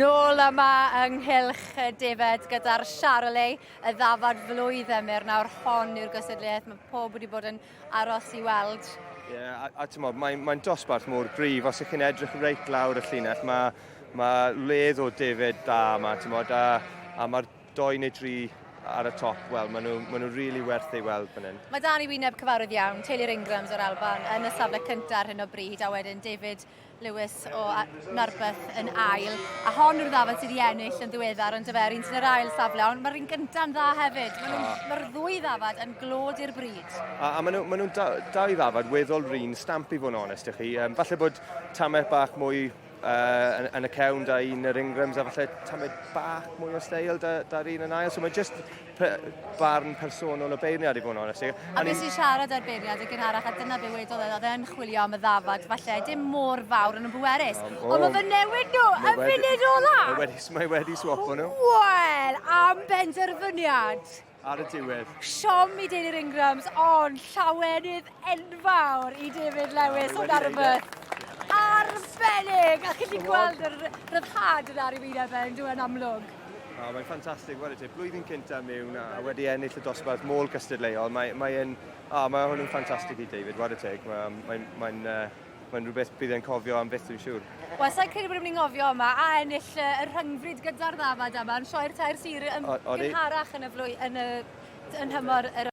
Nôl yma ynghylch Defaid gyda'r Charollais, y Dafad Flwydd emyr. Nawr hon yw'r gystadleuaeth, mae pob wedi bod yn aros I weld. Ie, a ti'n modd, mae'n dosbarth mor gryf. Os ych chi'n edrych reit lawr y llinell, mae ledd o Defaid da yma, ti'n modd, a mae'r 2 neu 3 ar y top, wel, maen nhw really werth ei weld fan hyn. Mae dan I wyneb cyfarwydd iawn, teulu'r Ingrams o'r Alban yn y safle cyntaf ar hyn o bryd, a wedyn Defaid Lewis o Narbeth yn ail. A hon yw'r Dafad sydd wedi ennill yn ddiweddar yn dyfer, un sy'n yr ail safle, ond mae'r un gyntaf'n dda hefyd. Mae'r ddwy Dafad yn glod i'r bryd. A maen nhw'n dau Dafad weddol rin, stamp I fod yn onest I chi. Falle bod tamed bach mwy yn y cewn da un yr Ingrams, a falle tamed bach mwy o steil da'r un yn ail. So mae jyst barn personol o beirniad I fod yn onest. A beth sy'n siarad ar beirniad y gynharach, a dyna be wedodd oedd e'n chwilio am y Dafad, falle dim mor fawr yn y bwerus. Ond mae fe newid nhw, y funud ola! Mae wedi swapo nhw. Wel, am benderfyniad. Ar y diwedd. Siom I deulu'r Ingrams, ond llawenydd enfawr I Defaid Lewis o Narbeth. Arbennig! A chi'n gweld yr ryddhad yn ar I wyneb yn dwi'n amlwg. Mae'n ffantastig, wedi blwyddyn cyntaf mewn a wedi ennill y dosbarth môl gystadleuol. Mae hwn yn ffantastig I David, wedi teg. Mae'n rhywbeth bydd e'n cofio am byth dwi'n siŵr. Wel, sa'n credu bod ni'n ngofio yma a ennill y rhyngfryd gyda'r Dafad yma yn sioe'r tair sir yn gynharach yn hymor yr